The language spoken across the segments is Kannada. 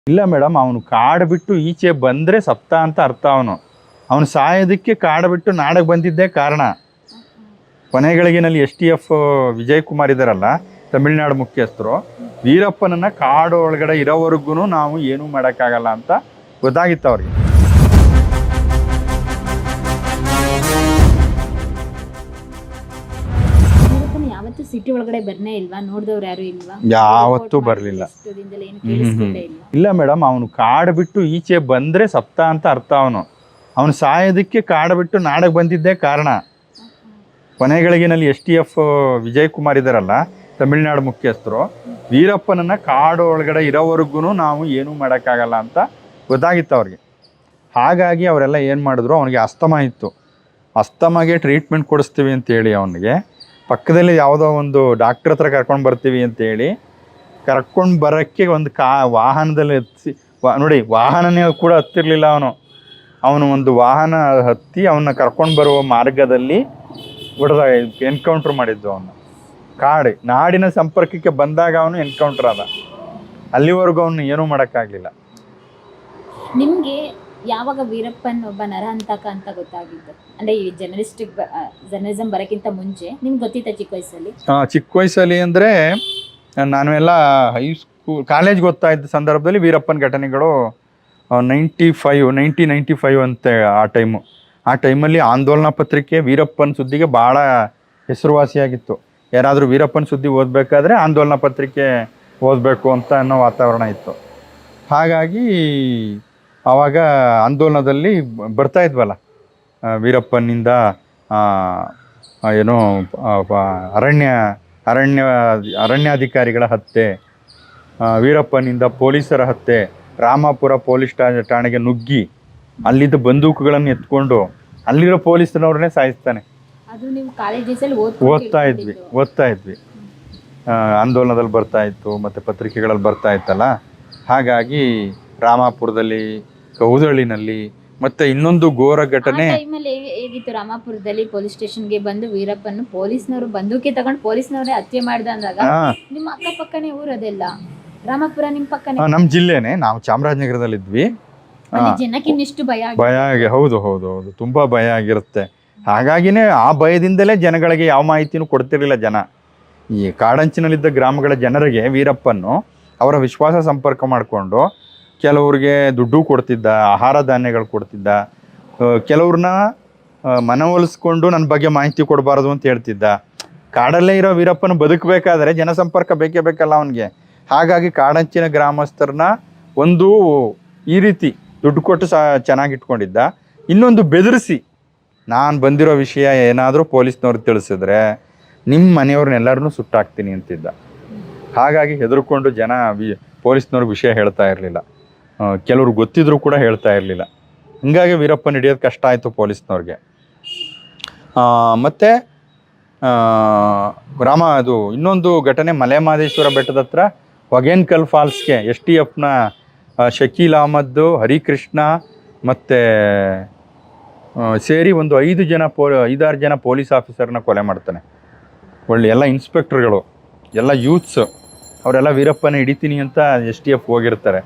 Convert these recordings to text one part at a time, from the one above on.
ಇಲ್ಲ ಮೇಡಮ್, ಅವನು ಕಾಡು ಬಿಟ್ಟು ಈಚೆ ಬಂದರೆ ಸಪ್ತ ಅಂತ ಅರ್ಥ. ಅವನು ಸಾಯೋದಕ್ಕೆ ಕಾಡು ಬಿಟ್ಟು ನಾಡಕ್ಕೆ ಬಂದಿದ್ದೇ ಕಾರಣ. ಕೊನೆಗಳಿಗೆನಲ್ಲಿ STF ವಿಜಯ್ ಕುಮಾರ್ ಇದ್ದಾರಲ್ಲ, ತಮಿಳ್ನಾಡು ಮುಖ್ಯಸ್ಥರು, ವೀರಪ್ಪನನ್ನ ಕಾಡು ಒಳಗಡೆ ಇರೋವರೆಗೂ ನಾವು ಏನೂ ಮಾಡೋಕ್ಕಾಗಲ್ಲ ಅಂತ ಗೊತ್ತಾಗಿತ್ತು ಅವ್ರಿಗೆ. ಯಾವತ್ತೂ ಸಿಟಿ ಒಳಗಡೆ ಬರ್ನೇ ಇಲ್ವಾ? ನೋಡಿದವ್ರು ಯಾರು ಇಲ್ವಾ? ಯಾವತ್ತೂ ಬರಲಿಲ್ಲ. ಇಲ್ಲ ಮೇಡಮ್, ಅವನು ಕಾಡು ಬಿಟ್ಟು ಈಚೆ ಬಂದರೆ ಸಪ್ತ ಅಂತ ಅರ್ಥ. ಅವನು ಸಾಯೋದಕ್ಕೆ ಕಾಡು ಬಿಟ್ಟು ನಾಡಕ್ಕೆ ಬಂದಿದ್ದೇ ಕಾರಣ. ಕೊನೆಗಳಿಗೆನಲ್ಲಿ STF ವಿಜಯ್ ಕುಮಾರ್ ಇದ್ದಾರಲ್ಲ, ತಮಿಳ್ನಾಡು ಮುಖ್ಯಸ್ಥರು, ವೀರಪ್ಪನನ್ನ ಕಾಡು ಒಳಗಡೆ ಇರೋವರೆಗೂ ನಾವು ಏನೂ ಮಾಡೋಕ್ಕಾಗಲ್ಲ ಅಂತ ಗೊತ್ತಾಗಿತ್ತು ಅವ್ರಿಗೆ. ಹಾಗಾಗಿ ಅವರೆಲ್ಲ ಏನು ಮಾಡಿದ್ರು, ಅವನಿಗೆ ಅಸ್ತಮ ಇತ್ತು. ಅಸ್ತಮಗೆ ಟ್ರೀಟ್ಮೆಂಟ್ ಕೊಡಿಸ್ತೀವಿ ಅಂತೇಳಿ ಅವನಿಗೆ ಪಕ್ಕದಲ್ಲಿ ಯಾವುದೋ ಒಂದು ಡಾಕ್ಟ್ರ್ ಹತ್ರ ಕರ್ಕೊಂಡು ಬರ್ತೀವಿ ಅಂತೇಳಿ ಕರ್ಕೊಂಡು ಬರೋಕ್ಕೆ ಒಂದು ವಾಹನದಲ್ಲಿ ಹತ್ತಿ ನೋಡಿ, ವಾಹನನೇ ಕೂಡ ಹತ್ತಿರಲಿಲ್ಲ. ಅವನು ಒಂದು ವಾಹನ ಹತ್ತಿ ಅವನ್ನ ಕರ್ಕೊಂಡು ಬರುವ ಮಾರ್ಗದಲ್ಲಿ ಎನ್ಕೌಂಟ್ರ್ ಮಾಡಿದ್ದು. ಅವನು ನಾಡಿನ ಸಂಪರ್ಕಕ್ಕೆ ಬಂದಾಗ ಅವನು ಎನ್ಕೌಂಟರ್ ಆದ. ಅಲ್ಲಿವರೆಗೂ ಅವನು ಏನೂ ಮಾಡೋಕ್ಕಾಗಲಿಲ್ಲ. ನಿಮಗೆ ಯಾವಾಗ ವೀರಪ್ಪನ್ ಒಬ್ಬ ನರಹಂತಕ ಅಂತ ಗೊತ್ತಾಗಿದ್ದು? ಅಂದರೆ ಈ ಜರ್ನಲಿಸಮ್ ಬರೋಕ್ಕಿಂತ ಮುಂಚೆ ನಿಮ್ಗೆ ಗೊತ್ತಿತ್ತ ಚಿಕ್ಕ ವಯಸ್ಸಲ್ಲಿ? ಚಿಕ್ಕ ವಯಸ್ಸಲ್ಲಿ ಅಂದರೆ ನಾನು ಎಲ್ಲ ಕಾಲೇಜ್ ಗೊತ್ತಾಯಿದ್ದ ಸಂದರ್ಭದಲ್ಲಿ ವೀರಪ್ಪನ ಘಟನೆಗಳು 1995 ಅಂತ ಆ ಟೈಮಲ್ಲಿ ಆಂದೋಲನ ಪತ್ರಿಕೆ ವೀರಪ್ಪನ ಸುದ್ದಿಗೆ ಭಾಳ ಹೆಸರುವಾಸಿಯಾಗಿತ್ತು. ಯಾರಾದರೂ ವೀರಪ್ಪನ ಸುದ್ದಿ ಓದಬೇಕಾದ್ರೆ ಆಂದೋಲನ ಪತ್ರಿಕೆ ಓದಬೇಕು ಅಂತ ಅನ್ನೋ ವಾತಾವರಣ ಇತ್ತು. ಹಾಗಾಗಿ ಆವಾಗ ಆಂದೋಲನದಲ್ಲಿ ಬರ್ತಾ ಇದ್ವಲ್ಲ, ವೀರಪ್ಪನಿಂದ ಏನೋ ಅರಣ್ಯಾಧಿಕಾರಿಗಳ ಹತ್ಯೆ, ವೀರಪ್ಪನಿಂದ ಪೊಲೀಸರ ಹತ್ಯೆ, ರಾಮಾಪುರ ಪೊಲೀಸ್ ಠಾಣೆಗೆ ನುಗ್ಗಿ ಅಲ್ಲಿದ್ದ ಬಂದೂಕುಗಳನ್ನು ಎತ್ಕೊಂಡು ಅಲ್ಲಿರೋ ಪೊಲೀಸರವ್ರನ್ನೇ ಸಾಯಿಸ್ತಾನೆ. ಓದ್ತಾ ಇದ್ವಿ. ಆಂದೋಲನದಲ್ಲಿ ಬರ್ತಾ ಇತ್ತು, ಮತ್ತು ಪತ್ರಿಕೆಗಳಲ್ಲಿ ಬರ್ತಾ ಇತ್ತಲ್ಲ. ಹಾಗಾಗಿ ರಾಮಾಪುರದಲ್ಲಿ, ಕೌದಳ್ಳಿನಲ್ಲಿ, ಮತ್ತೆ ಇನ್ನೊಂದು ಘೋರ ಘಟನೆ. ಹೇಗಿತ್ತು ರಾಮಾಪುರದಲ್ಲಿ ಪೊಲೀಸ್ ಸ್ಟೇಷನ್ಗೆ ಬಂದು ವೀರಪ್ಪನ ಪೊಲೀಸ್ನವರು ಬಂದೂಕಿ ತಗೊಂಡು ಪೊಲೀಸ್ನವರೇ ಹತ್ಯೆ ಮಾಡ್ದ ಅಂದಾಗ ನಿಮ್ಮ ಅಕ್ಕಪಕ್ಕನೇ ಊರದೆಲ್ಲ ರಾಮಾಪುರ ನಿಮ್ಮ ಪಕ್ಕನೇ, ನಮ್ಮ ಜಿಲ್ಲೆನೇ. ನಾವು ಚಾಮರಾಜನಗರದಲ್ಲಿ ಇದ್ವಿ. ಜನಕ್ಕೆ ಇನ್ನಿಷ್ಟು ಭಯ ಹೌದು ತುಂಬಾ ಭಯ ಆಗಿರುತ್ತೆ. ಹಾಗಾಗಿನೇ ಆ ಭಯದಿಂದಲೇ ಜನಗಳಿಗೆ ಯಾವ ಮಾಹಿತಿನೂ ಕೊಡ್ತಿರ್ಲಿಲ್ಲ ಜನ. ಈ ಕಾಡಂಚಿನಲ್ಲಿದ್ದ ಗ್ರಾಮಗಳ ಜನರಿಗೆ ವೀರಪ್ಪನ್ನು ಅವರ ವಿಶ್ವಾಸ ಸಂಪರ್ಕ ಮಾಡಿಕೊಂಡು ಕೆಲವ್ರಿಗೆ ದುಡ್ಡು ಕೊಡ್ತಿದ್ದ, ಆಹಾರ ಧಾನ್ಯಗಳು ಕೊಡ್ತಿದ್ದ, ಕೆಲವ್ರನ್ನ ಮನವೊಲಿಸ್ಕೊಂಡು ನನ್ನ ಬಗ್ಗೆ ಮಾಹಿತಿ ಕೊಡಬಾರ್ದು ಅಂತ ಹೇಳ್ತಿದ್ದ. ಕಾಡಲ್ಲೇ ಇರೋ ವೀರಪ್ಪನ ಬದುಕಬೇಕಾದ್ರೆ ಜನಸಂಪರ್ಕ ಬೇಕೇ ಬೇಕಲ್ಲ ಅವನಿಗೆ. ಹಾಗಾಗಿ ಕಾಡಂಚಿನ ಗ್ರಾಮಸ್ಥರನ್ನ ಒಂದು ಈ ರೀತಿ ದುಡ್ಡು ಕೊಟ್ಟು ಚೆನ್ನಾಗಿಟ್ಕೊಂಡಿದ್ದ. ಇನ್ನೊಂದು ಬೆದರಿಸಿ, ನಾನು ಬಂದಿರೋ ವಿಷಯ ಏನಾದರೂ ಪೊಲೀಸ್ನವ್ರಿಗೆ ತಿಳಿಸಿದ್ರೆ ನಿಮ್ಮ ಮನೆಯವ್ರನ್ನೆಲ್ಲರನ್ನೂ ಸುಟ್ಟಾಕ್ತೀನಿ ಅಂತಿದ್ದ. ಹಾಗಾಗಿ ಹೆದರ್ಕೊಂಡು ಜನ ಪೊಲೀಸ್ನವ್ರಿಗೆ ವಿಷಯ ಹೇಳ್ತಾ ಇರಲಿಲ್ಲ. ಕೆಲವ್ರು ಗೊತ್ತಿದ್ರು ಕೂಡ ಹೇಳ್ತಾ ಇರಲಿಲ್ಲ. ಹೀಗಾಗಿ ವೀರಪ್ಪನ ಹಿಡಿಯೋದು ಕಷ್ಟ ಆಯಿತು ಪೊಲೀಸ್ನವ್ರಿಗೆ. ಮತ್ತು ಅದು ಇನ್ನೊಂದು ಘಟನೆ, ಮಲೆಮಹದೇಶ್ವರ ಬೆಟ್ಟದ ಹತ್ರ ಹೊಗೇನಕಲ್ ಫಾಲ್ಸ್ಗೆ STFನ ಶಕೀಲ್ ಅಹಮದ್, ಹರಿಕೃಷ್ಣ ಮತ್ತು ಸೇರಿ ಒಂದು 5-6 ಜನ ಪೊಲೀಸ್ ಆಫೀಸರ್ನ ಕೊಲೆ ಮಾಡ್ತಾನೆ. ಒಳ್ಳೆ ಎಲ್ಲ ಇನ್ಸ್ಪೆಕ್ಟರ್ಗಳು, ಎಲ್ಲ ಯೂತ್ಸ್, ಅವರೆಲ್ಲ ವೀರಪ್ಪನ ಹಿಡಿತೀನಿ ಅಂತ STF ಹೋಗಿರ್ತಾರೆ.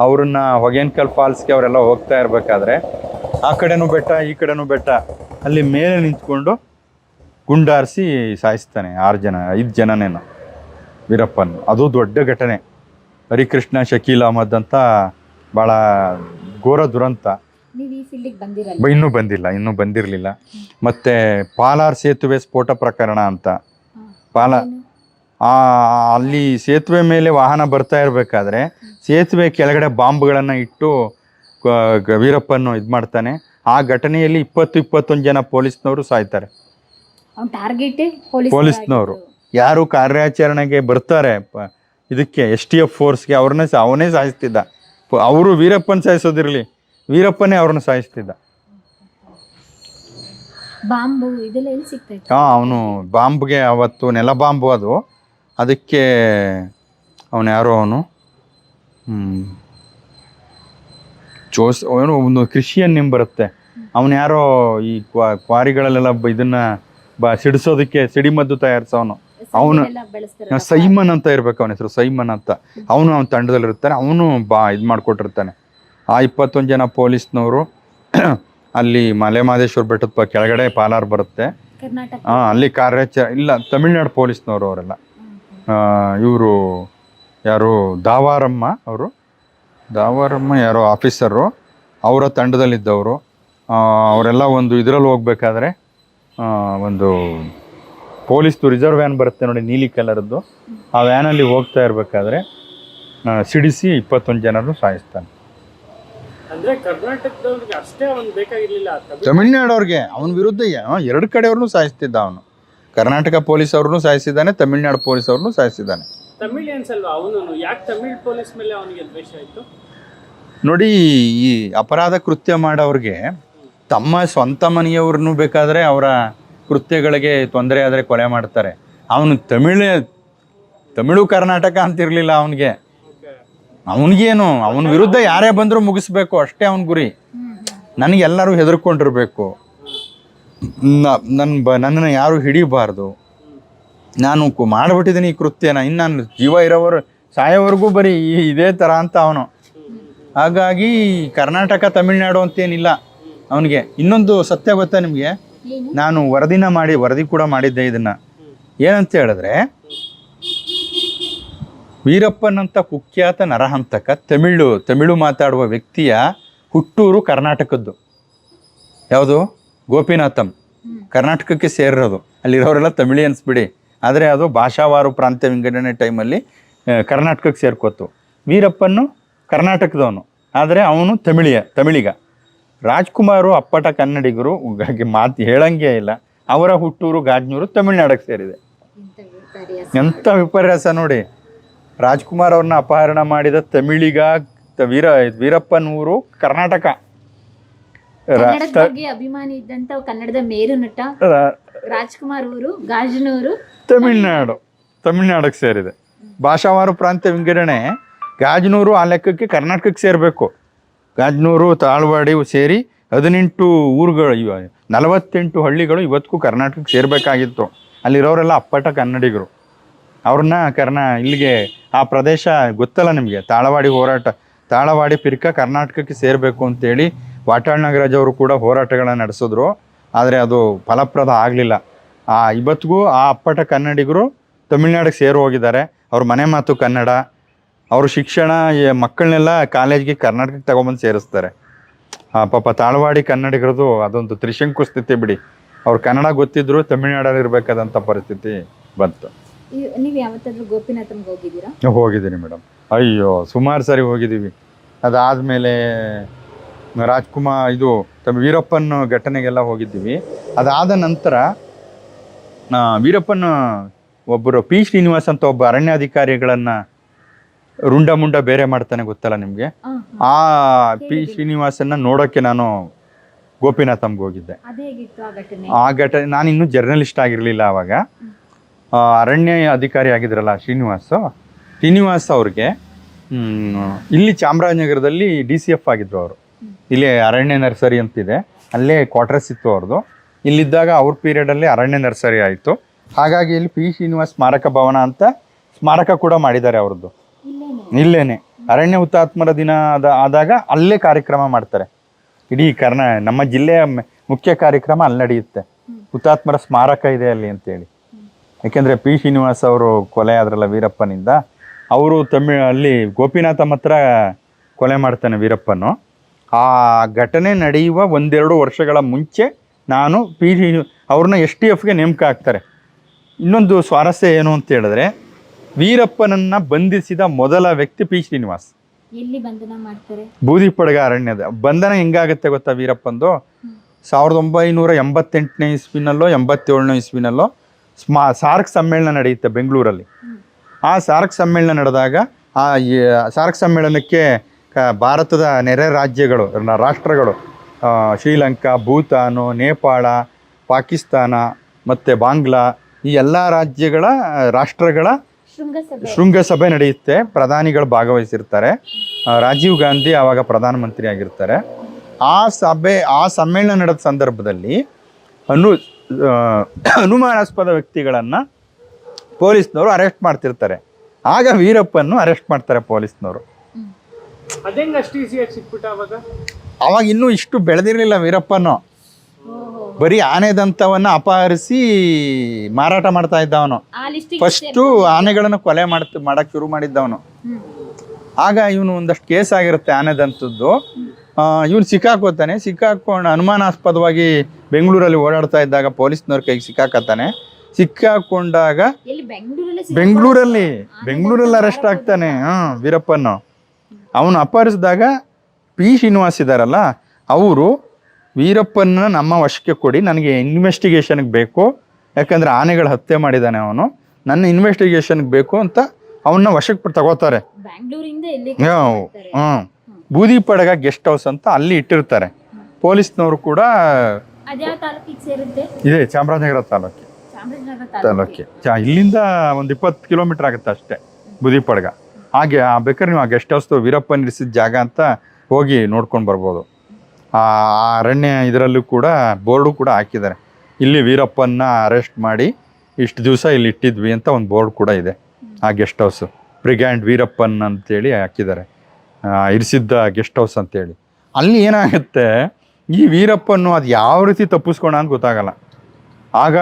ಅವ್ರನ್ನ ಹೊಗೇನಕಲ್ ಫಾಲ್ಸ್ಗೆ ಅವರೆಲ್ಲ ಹೋಗ್ತಾ ಇರಬೇಕಾದ್ರೆ ಆ ಕಡೆನೂ ಬೆಟ್ಟ ಈ ಕಡೆನೂ ಬೆಟ್ಟ, ಅಲ್ಲಿ ಮೇಲೆ ನಿಂತ್ಕೊಂಡು ಗುಂಡಾರಿಸಿ ಸಾಯಿಸ್ತಾನೆ 5 ಜನನೇನು ವೀರಪ್ಪನ್. ಅದು ದೊಡ್ಡ ಘಟನೆ. ಹರಿಕೃಷ್ಣ, ಶಕೀಲ್ ಅಹಮದ್ ಅಂತ ಭಾಳ ಘೋರ ದುರಂತ. ಇನ್ನೂ ಬಂದಿರಲಿಲ್ಲ. ಮತ್ತು ಪಾಲಾರ್ ಸೇತುವೆ ಸ್ಫೋಟ ಪ್ರಕರಣ ಅಂತ. ಅಲ್ಲಿ ಸೇತುವೆ ಮೇಲೆ ವಾಹನ ಬರ್ತಾ ಇರಬೇಕಾದ್ರೆ ಸೇತುವೆ ಕೆಳಗಡೆ ಬಾಂಬ್ಗಳನ್ನು ಇಟ್ಟು ವೀರಪ್ಪನ್ನು ಇದು ಮಾಡ್ತಾನೆ. ಆ ಘಟನೆಯಲ್ಲಿ 20-21 ಜನ ಪೊಲೀಸ್ನವರು ಸಾಯ್ತಾರೆ. ಪೊಲೀಸ್ನವರು ಯಾರು ಕಾರ್ಯಾಚರಣೆಗೆ ಬರ್ತಾರೆ ಇದಕ್ಕೆ STF ಫೋರ್ಸ್ಗೆ, ಅವನೇ ಸಾಯಿಸ್ತಿದ್ದ. ಅವರು ವೀರಪ್ಪನ ಸಾಯಿಸೋದಿರಲಿ, ವೀರಪ್ಪನೇ ಅವ್ರನ್ನ ಸಾಯಿಸ್ತಿದ್ದ. ಅವನು ಬಾಂಬ್ಗೆ ಅವತ್ತು ನೆಲ ಬಾಂಬು ಅದಕ್ಕೆ ಅವನು ಯಾರೋ ಒಂದು ಕ್ರಿಶ್ಚಿಯನ್ ನೇಮ್ ಬರುತ್ತೆ. ಅವನು ಯಾರೋ ಈ ಕ್ವಾರಿಗಳಲ್ಲೆಲ್ಲ ಇದನ್ನ ಸಿಡಿಸೋದಕ್ಕೆ ಸಿಡಿಮದ್ದು ತಯಾರಿಸೋನು. ಅವನು ಎಲ್ಲ ಬೆಳೆಸ್ತಾರಲ್ಲ ಸೈಮನ್ ಅಂತ ಇರ್ಬೇಕು, ಅವನ ಹೆಸರು ಸೈಮನ್ ಅಂತ. ಅವನ ತಂಡದಲ್ಲಿ ಇರ್ತಾನೆ, ಅವನು ಇದು ಮಾಡಿಕೊಟ್ಟಿರ್ತಾನೆ. ಆ 21 ಜನ ಪೊಲೀಸ್ನವರು ಅಲ್ಲಿ ಮಲೆ ಮಹದೇಶ್ವರ ಬೆಟ್ಟದ ಕೆಳಗಡೆ ಪಾಲಾರ್ ಬರುತ್ತೆ, ಕರ್ನಾಟಕ. ಅಲ್ಲಿ ಇಲ್ಲ, ತಮಿಳ್ನಾಡು ಪೊಲೀಸ್ನವರು ಅವರೆಲ್ಲ. ಇವರು ಯಾರು ದಾವಾರಮ್ಮ ಯಾರೋ ಆಫೀಸರು, ಅವರ ತಂಡದಲ್ಲಿದ್ದವರು. ಅವರೆಲ್ಲ ಒಂದು ಇದರಲ್ಲಿ ಹೋಗ್ಬೇಕಾದ್ರೆ ಒಂದು ಪೊಲೀಸ್ದು ರಿಸರ್ವ್ ವ್ಯಾನ್ ಬರುತ್ತೆ ನೋಡಿ, ನೀಲಿ ಕಲರ್ದು. ಆ ವ್ಯಾನಲ್ಲಿ ಹೋಗ್ತಾ ಇರಬೇಕಾದ್ರೆ ಸಿಡಿಸಿ 21 ಜನರನ್ನು ಸಾಯಿಸ್ತಾನೆ. ಅಂದ್ರೆ ಕರ್ನಾಟಕದವ್ರಿಗೆ ಅಷ್ಟೇ ಅವ್ನು ಬೇಕಾಗಿರ್ಲಿಲ್ಲ, ತಮಿಳ್ನಾಡವ್ರಿಗೆ ಅವನ ವಿರುದ್ಧ 2 ಕಡೆಯವ್ರನ್ನೂ ಸಾಯಿಸ್ತಿದ್ದ ಅವನು. ಕರ್ನಾಟಕ ಪೊಲೀಸ್ ಅವ್ರನ್ನೂ ಸಾಯಿಸಿದ್ದಾನೆ, ತಮಿಳ್ನಾಡು ಪೊಲೀಸ್ ಅವ್ರನ್ನೂ ಸಾಯಿಸಿದ್ದಾನೆ. ತಮಿಳಿಯನ್ಸ್ ಅಲ್ವಾ ಅವನು? ಯಾಕೆ ತಮಿಳ್ ಪೊಲೀಸ್ ಮೇಲೆ ಅವನಿಗೆ ದ್ವೇಷ ಆಯ್ತು? ನೋಡಿ, ಈ ಅಪರಾಧ ಕೃತ್ಯ ಮಾಡೋರಿಗೆ ತಮ್ಮ ಸ್ವಂತ ಮನೆಯವ್ರನ್ನೂ ಬೇಕಾದರೆ ಅವರ ಕೃತ್ಯಗಳಿಗೆ ತೊಂದರೆ ಆದರೆ ಕೊಲೆ ಮಾಡ್ತಾರೆ. ಅವನು ತಮಿಳು ಕರ್ನಾಟಕ ಅಂತಿರಲಿಲ್ಲ ಅವನಿಗೆ. ಅವನಿಗೇನು, ಅವನ ವಿರುದ್ಧ ಯಾರೇ ಬಂದರೂ ಮುಗಿಸ್ಬೇಕು ಅಷ್ಟೇ ಅವನ ಗುರಿ. ನನಗೆಲ್ಲರೂ ಹೆದರ್ಕೊಂಡಿರ್ಬೇಕು, ನನ್ನನ್ನು ಯಾರು ಹಿಡಿಬಾರ್ದು, ನಾನು ಮಾಡಿಬಿಟ್ಟಿದ್ದೀನಿ ಈ ಕೃತ್ಯನ, ಇನ್ನು ನಾನು ಜೀವ ಇರೋವರು ಸಾಯೋವರೆಗೂ ಬರೀ ಇದೇ ಥರ ಅಂತ ಅವನು. ಹಾಗಾಗಿ ಕರ್ನಾಟಕ ತಮಿಳ್ನಾಡು ಅಂತೇನಿಲ್ಲ ಅವನಿಗೆ. ಇನ್ನೊಂದು ಸತ್ಯ ಗೊತ್ತಾ ನಿಮಗೆ? ನಾನು ವರದಿ ಕೂಡ ಮಾಡಿದ್ದೆ ಇದನ್ನ. ಏನಂತ ಹೇಳಿದ್ರೆ, ವೀರಪ್ಪನಂತ ಕುಖ್ಯಾತ ನರಹಂತಕ ತಮಿಳು ಮಾತಾಡುವ ವ್ಯಕ್ತಿಯ ಹುಟ್ಟೂರು ಕರ್ನಾಟಕದ್ದು. ಯಾವುದು? ಗೋಪಿನಾಥಂ. ಕರ್ನಾಟಕಕ್ಕೆ ಸೇರಿರೋದು. ಅಲ್ಲಿರೋರೆಲ್ಲ ತಮಿಳಿಯನ್ಸ್ ಬಿಡಿ, ಆದರೆ ಅದು ಭಾಷಾವಾರು ಪ್ರಾಂತ್ಯ ವಿಂಗಡಣೆ ಟೈಮಲ್ಲಿ ಕರ್ನಾಟಕಕ್ಕೆ ಸೇರ್ಕೋತು. ವೀರಪ್ಪನ್ನು ಕರ್ನಾಟಕದವನು, ಆದರೆ ಅವನು ತಮಿಳಿಗ. ರಾಜ್ಕುಮಾರು ಅಪ್ಪಟ ಕನ್ನಡಿಗರು, ಮಾತು ಹೇಳಂಗೇ ಇಲ್ಲ. ಅವರ ಹುಟ್ಟೂರು ಗಾಜ್ನೂರು ತಮಿಳ್ನಾಡಕ್ಕೆ ಸೇರಿದೆ. ಎಂಥ ವಿಪರ್ಯಾಸ ನೋಡಿ. ರಾಜ್ಕುಮಾರ್ ಅವ್ರನ್ನ ಅಪಹರಣ ಮಾಡಿದ ತಮಿಳಿಗ, ವೀರಪ್ಪನ ಊರು ಕರ್ನಾಟಕ. ಅಭಿಮಾನಿ ಇದ್ದಂತ ಕನ್ನಡದ ಮೇರು ನಟ ರಾಜ್ಕುಮಾರ್ ಊರು ಗಾಜನೂರು ತಮಿಳ್ನಾಡಕ್ಕೆ ಸೇರಿದೆ. ಭಾಷಾವಾರು ಪ್ರಾಂತ್ಯ ವಿಂಗಡಣೆ ಗಾಜನೂರು ಆ ಲೆಕ್ಕಕ್ಕೆ ಕರ್ನಾಟಕಕ್ಕೆ ಸೇರಬೇಕು. ಗಾಜನೂರು, ತಾಳ್ವಾಡಿ ಸೇರಿ 18 ಊರುಗಳು, 48 ಹಳ್ಳಿಗಳು ಇವತ್ತಿಗೂ ಕರ್ನಾಟಕಕ್ಕೆ ಸೇರಬೇಕಾಗಿತ್ತು. ಅಲ್ಲಿರೋರೆಲ್ಲ ಅಪ್ಪಟ ಕನ್ನಡಿಗರು. ಅವ್ರನ್ನ ಇಲ್ಲಿಗೆ ಆ ಪ್ರದೇಶ ಗೊತ್ತಲ್ಲ ನಿಮಗೆ, ತಾಳವಾಡಿ ಪಿರ್ಕ ಕರ್ನಾಟಕಕ್ಕೆ ಸೇರಬೇಕು ಅಂತೇಳಿ ವಾಟಾಳ್ ನಾಗರಾಜ್ ಅವರು ಕೂಡ ಹೋರಾಟಗಳನ್ನ ನಡೆಸಿದ್ರು. ಆದರೆ ಅದು ಫಲಪ್ರದ ಆಗಲಿಲ್ಲ. ಇವತ್ತಿಗೂ ಆ ಅಪ್ಪಟ ಕನ್ನಡಿಗರು ತಮಿಳ್ನಾಡಿಗೆ ಸೇರಿ ಹೋಗಿದ್ದಾರೆ. ಅವ್ರ ಮನೆ ಮಾತು ಕನ್ನಡ, ಅವ್ರ ಶಿಕ್ಷಣ, ಮಕ್ಕಳನ್ನೆಲ್ಲ ಕಾಲೇಜ್ಗೆ ಕರ್ನಾಟಕಕ್ಕೆ ತಗೊಂಬಂದು ಸೇರಿಸ್ತಾರೆ. ಪಾಪ ತಾಳ್ವಾಡಿ ಕನ್ನಡಿಗರದು ಅದೊಂದು ತ್ರಿಶಂಕು ಸ್ಥಿತಿ ಬಿಡಿ. ಅವ್ರು ಕನ್ನಡ ಗೊತ್ತಿದ್ರು ತಮಿಳ್ನಾಡಲ್ಲಿ ಇರಬೇಕಾದಂಥ ಪರಿಸ್ಥಿತಿ ಬಂತು. ನೀವು ಯಾವತ್ತಾದ್ರೂ ಗೋಪಿನಾಥಮ್ಗೆ ಹೋಗಿದ್ದೀರಾ? ಹೋಗಿದ್ದೀನಿ ಮೇಡಮ್, ಅಯ್ಯೋ ಸುಮಾರು ಸರಿ ಹೋಗಿದ್ದೀವಿ. ಅದಾದಮೇಲೆ ರಾಜ್ಕುಮಾರ್ ವೀರಪ್ಪನ ಘಟನೆಗೆಲ್ಲ ಹೋಗಿದ್ದೀವಿ. ಅದಾದ ನಂತರ ವೀರಪ್ಪನ ಒಬ್ಬರು ಪಿ ಶ್ರೀನಿವಾಸ್ ಅಂತ ಒಬ್ಬ ಅರಣ್ಯಾಧಿಕಾರಿಗಳನ್ನು ರುಂಡ ಬೇರೆ ಮಾಡ್ತಾನೆ, ಗೊತ್ತಲ್ಲ ನಿಮಗೆ? ಆ ಪಿ ಶ್ರೀನಿವಾಸನ್ನ ನೋಡೋಕ್ಕೆ ನಾನು ಗೋಪಿನಾಥಮ್ಗೆ ಹೋಗಿದ್ದೆ. ಆ ಘಟನೆ, ನಾನಿನ್ನೂ ಜರ್ನಲಿಸ್ಟ್ ಆಗಿರಲಿಲ್ಲ ಆವಾಗ. ಅರಣ್ಯ ಅಧಿಕಾರಿ ಆಗಿದ್ರಲ್ಲ ಶ್ರೀನಿವಾಸ್ ಅವ್ರಿಗೆ ಇಲ್ಲಿ ಚಾಮರಾಜನಗರದಲ್ಲಿ DCF ಆಗಿದ್ರು ಅವರು. ಇಲ್ಲಿ ಅರಣ್ಯ ನರ್ಸರಿ ಅಂತಿದೆ, ಅಲ್ಲೇ ಕ್ವಾರ್ಟರ್ಸ್ ಇತ್ತು ಅವ್ರದ್ದು. ಇಲ್ಲಿದ್ದಾಗ ಅವ್ರ ಪೀರಿಯಡಲ್ಲಿ ಅರಣ್ಯ ನರ್ಸರಿ ಆಯಿತು. ಹಾಗಾಗಿ ಇಲ್ಲಿ ಪಿ ಶ್ರೀನಿವಾಸ್ ಸ್ಮಾರಕ ಭವನ ಅಂತ ಸ್ಮಾರಕ ಕೂಡ ಮಾಡಿದ್ದಾರೆ ಅವ್ರದ್ದು. ಇಲ್ಲೇನೆ ಅರಣ್ಯ ಹುತಾತ್ಮರ ದಿನ ಆದಾಗ ಅಲ್ಲೇ ಕಾರ್ಯಕ್ರಮ ಮಾಡ್ತಾರೆ. ಇಡೀ ನಮ್ಮ ಜಿಲ್ಲೆಯ ಮುಖ್ಯ ಕಾರ್ಯಕ್ರಮ ಅಲ್ಲಿ ನಡೆಯುತ್ತೆ. ಹುತಾತ್ಮರ ಸ್ಮಾರಕ ಇದೆ ಅಲ್ಲಿ ಅಂತೇಳಿ. ಯಾಕೆಂದರೆ ಪಿ ಶ್ರೀನಿವಾಸ್ ಅವರು ಕೊಲೆ ಆದ್ರಲ್ಲ ವೀರಪ್ಪನಿಂದ, ಅವರು ಅಲ್ಲಿ ಗೋಪಿನಾಥಮ್ ಹತ್ರ ಕೊಲೆ ಮಾಡ್ತಾನೆ ವೀರಪ್ಪನು. ಆ ಘಟನೆ ನಡೆಯುವ 1-2 ವರ್ಷಗಳ ಮುಂಚೆ ನಾನು ಅವ್ರನ್ನ STFಗೆ ನೇಮಕ ಆಗ್ತಾರೆ. ಇನ್ನೊಂದು ಸ್ವಾರಸ್ಯ ಏನು ಅಂತ ಹೇಳಿದ್ರೆ, ವೀರಪ್ಪನನ್ನ ಬಂಧಿಸಿದ ಮೊದಲ ವ್ಯಕ್ತಿ ಪಿ ಶ್ರೀನಿವಾಸ್. ಎಲ್ಲಿ ಬಂಧನ ಮಾಡ್ತಾರೆ? ಬೂದಿಪಡಗ ಅರಣ್ಯದ ಬಂಧನ ಹೆಂಗಾಗುತ್ತೆ ಗೊತ್ತಾ ವೀರಪ್ಪಂದು? 1988ನೇ ಇಸ್ವಿನಲ್ಲೋ 87ನೇ ಇಸ್ವಿನಲ್ಲೋ ಸಾರ್ಕ್ ಸಮ್ಮೇಳನ ನಡೆಯುತ್ತೆ ಬೆಂಗಳೂರಲ್ಲಿ. ಆ ಸಾರ್ಕ್ ಸಮ್ಮೇಳನ ನಡೆದಾಗ ಆ ಸಾರ್ಕ್ ಸಮ್ಮೇಳನಕ್ಕೆ ಭಾರತದ ನೆರೆ ರಾಷ್ಟ್ರಗಳು ಶ್ರೀಲಂಕಾ, ಭೂತಾನು, ನೇಪಾಳ, ಪಾಕಿಸ್ತಾನ ಮತ್ತು ಬಾಂಗ್ಲಾ, ಈ ಎಲ್ಲ ರಾಷ್ಟ್ರಗಳ ಶೃಂಗಸಭೆ ನಡೆಯುತ್ತೆ. ಪ್ರಧಾನಿಗಳು ಭಾಗವಹಿಸಿರ್ತಾರೆ. ರಾಜೀವ್ ಗಾಂಧಿ ಆವಾಗ ಪ್ರಧಾನಮಂತ್ರಿ ಆಗಿರ್ತಾರೆ. ಆ ಸಮ್ಮೇಳನ ನಡೆದ ಸಂದರ್ಭದಲ್ಲಿ ಅನುಮಾನಾಸ್ಪದ ವ್ಯಕ್ತಿಗಳನ್ನು ಪೊಲೀಸ್ನವರು ಅರೆಸ್ಟ್ ಮಾಡ್ತಿರ್ತಾರೆ. ಆಗ ವೀರಪ್ಪನ್ನು ಅರೆಸ್ಟ್ ಮಾಡ್ತಾರೆ ಪೊಲೀಸ್ನವರು. ಅದೇಂಗ ಅಷ್ಟು ಈಸಿಯಾಗಿ ಸಿಕ್ಬಿಟ್ಟ ಅವಾಗ ಇನ್ನೂ ಇಷ್ಟು ಬೆಳೆದಿರಲಿಲ್ಲ ವೀರಪ್ಪನು. ಬರೀ ಆನೆದಂತವನ್ನ ಅಪಹರಿಸಿ ಮಾರಾಟ ಮಾಡ್ತಾ ಇದ್ದ ಅವನು. ಫಸ್ಟು ಆನೆಗಳನ್ನು ಕೊಲೆ ಮಾಡಕ್ ಶುರು ಮಾಡಿದ್ದವನು. ಆಗ ಇವನು ಒಂದಷ್ಟು ಕೇಸ್ ಆಗಿರುತ್ತೆ ಆನೆದಂತದ್ದು. ಇವನು ಸಿಕ್ಕಾಕೊಂಡು ಅನುಮಾನಾಸ್ಪದವಾಗಿ ಬೆಂಗಳೂರಲ್ಲಿ ಓಡಾಡ್ತಾ ಇದ್ದಾಗ ಪೊಲೀಸ್ನವ್ರ ಕೈಗೆ ಸಿಕ್ಕಾಕತ್ತಾನೆ. ಸಿಕ್ಕಾಕೊಂಡಾಗ ಬೆಂಗಳೂರಲ್ಲಿ ಅರೆಸ್ಟ್ ಆಗ್ತಾನೆ ವೀರಪ್ಪನ್ನು. ಅವನು ಅಪಹರಿಸಿದಾಗ ಪಿ ಶ್ರೀನಿವಾಸ್ ಇದ್ದಾರಲ್ಲ, ಅವರು ವೀರಪ್ಪನ ನಮ್ಮ ವಶಕ್ಕೆ ಕೊಡಿ, ನನಗೆ ಇನ್ವೆಸ್ಟಿಗೇಷನ್ಗೆ ಬೇಕು, ಯಾಕಂದರೆ ಆನೆಗಳ ಹತ್ಯೆ ಮಾಡಿದ್ದಾನೆ ಅವನು, ನನ್ನ ಇನ್ವೆಸ್ಟಿಗೇಷನ್ಗೆ ಬೇಕು ಅಂತ ಅವನ್ನ ವಶಕ್ಕೆ ತಗೋತಾರೆ. ಬೂದಿಪಡಗ ಗೆಸ್ಟ್ ಹೌಸ್ ಅಂತ ಅಲ್ಲಿ ಇಟ್ಟಿರ್ತಾರೆ. ಪೊಲೀಸ್ನವರು ಕೂಡ ಇದೆ ಚಾಮರಾಜನಗರ ತಾಲೂಕೆ. ಇಲ್ಲಿಂದ ಒಂದು 20 ಕಿಲೋಮೀಟರ್ ಆಗುತ್ತೆ ಅಷ್ಟೇ ಬೂದಿಪಡಗ. ಹಾಗೆ ಬೇಕಾದ್ರೆ ನೀವು ಆ ಗೆಸ್ಟ್ ಹೌಸ್ ವೀರಪ್ಪನ ಇರಿಸಿದ ಜಾಗ ಅಂತ ಹೋಗಿ ನೋಡ್ಕೊಂಡು ಬರ್ಬೋದು. ಆ ಅರಣ್ಯ ಇದರಲ್ಲೂ ಕೂಡ ಬೋರ್ಡು ಕೂಡ ಹಾಕಿದ್ದಾರೆ, ಇಲ್ಲಿ ವೀರಪ್ಪನ್ನ ಅರೆಸ್ಟ್ ಮಾಡಿ ಇಷ್ಟು ದಿವಸ ಇಲ್ಲಿ ಇಟ್ಟಿದ್ವಿ ಅಂತ ಒಂದು ಬೋರ್ಡ್ ಕೂಡ ಇದೆ. ಆ ಗೆಸ್ಟ್ ಹೌಸು ಬ್ರಿಗ್ಯಾಂಡ್ ವೀರಪ್ಪನ್ ಅಂತೇಳಿ ಹಾಕಿದ್ದಾರೆ, ಇರಿಸಿದ್ದ ಗೆಸ್ಟ್ ಹೌಸ್ ಅಂತೇಳಿ. ಅಲ್ಲಿ ಏನಾಗುತ್ತೆ, ಈ ವೀರಪ್ಪನ್ನು ಅದು ಯಾವ ರೀತಿ ತಪ್ಪಿಸ್ಕೋಣ ಅಂತ ಗೊತ್ತಾಗಲ್ಲ. ಆಗ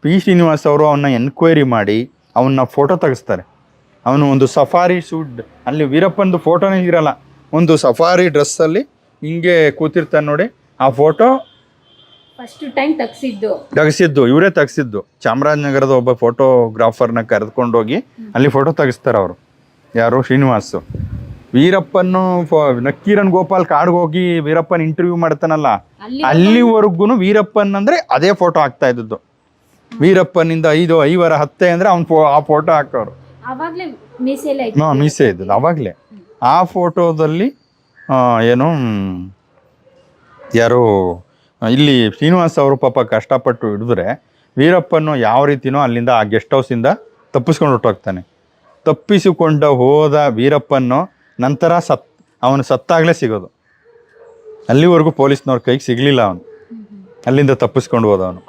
ಪಿ ಶ್ರೀನಿವಾಸ್ ಅವರು ಅವನ್ನ ಎನ್ಕ್ವೈರಿ ಮಾಡಿ ಅವನ್ನ ಫೋಟೋ ತೆಗೆಸ್ತಾರೆ. ಅವನು ಒಂದು ಸಫಾರಿ ಸೂಟ್, ಅಲ್ಲಿ ವೀರಪ್ಪಂದು ಫೋಟೋನೇ ಇರಲ್ಲ, ಒಂದು ಸಫಾರಿ ಡ್ರೆಸ್ಸಲ್ಲಿ ಹಿಂಗೆ ಕೂತಿರ್ತಾನೆ ನೋಡಿ. ಆ ಫೋಟೋ ತೆಗೆಸಿದ್ದು ಇವರೇ ತೆಗೆಸಿದ್ದು. ಚಾಮರಾಜನಗರದ ಒಬ್ಬ ಫೋಟೋಗ್ರಾಫರ್ನ ಕರೆದುಕೊಂಡೋಗಿ ಅಲ್ಲಿ ಫೋಟೋ ತೆಗೆಸ್ತಾರೆ ಅವರು. ಯಾರು? ಶ್ರೀನಿವಾಸು. ವೀರಪ್ಪನ್ನು ನಕ್ಕೀರನ್ ಗೋಪಾಲ್ ಕಾಡ್ಗೆ ಹೋಗಿ ವೀರಪ್ಪನ ಇಂಟರ್ವ್ಯೂ ಮಾಡ್ತಾನಲ್ಲ, ಅಲ್ಲಿವರೆಗೂ ವೀರಪ್ಪನ್ ಅಂದ್ರೆ ಅದೇ ಫೋಟೋ ಹಾಕ್ತಾ ಇದ್ದದ್ದು. ವೀರಪ್ಪನಿಂದ 5 ಹತ್ತೆ ಅಂದ್ರೆ ಅವ್ನು ಆ ಫೋಟೋ ಹಾಕೋರು. ಮೀಸೆ ಇದ್ದದ್ದು ಅವಾಗಲೇ. ಆ ಫೋಟೋದಲ್ಲಿ ಏನು ಯಾರು ಇಲ್ಲಿ ಶ್ರೀನಿವಾಸ್ ಅವರು ಪಾಪ ಕಷ್ಟಪಟ್ಟು ಹಿಡಿದ್ರೆ ವೀರಪ್ಪನ್ನು ಯಾವ ರೀತಿನೋ ಅಲ್ಲಿಂದ ಆ ಗೆಸ್ಟ್ ಹೌಸಿಂದ ತಪ್ಪಿಸ್ಕೊಂಡು ಹೊರಟೋಗ್ತಾನೆ. ತಪ್ಪಿಸಿಕೊಂಡ ಹೋದ ವೀರಪ್ಪನ್ನು ನಂತರ ಅವನು ಸತ್ತಾಗಲೇ ಸಿಗೋದು. ಅಲ್ಲಿವರೆಗೂ ಪೊಲೀಸ್ನವ್ರ ಕೈಗೆ ಸಿಗಲಿಲ್ಲ ಅವನು, ಅಲ್ಲಿಂದ ತಪ್ಪಿಸ್ಕೊಂಡು ಹೋದವನು.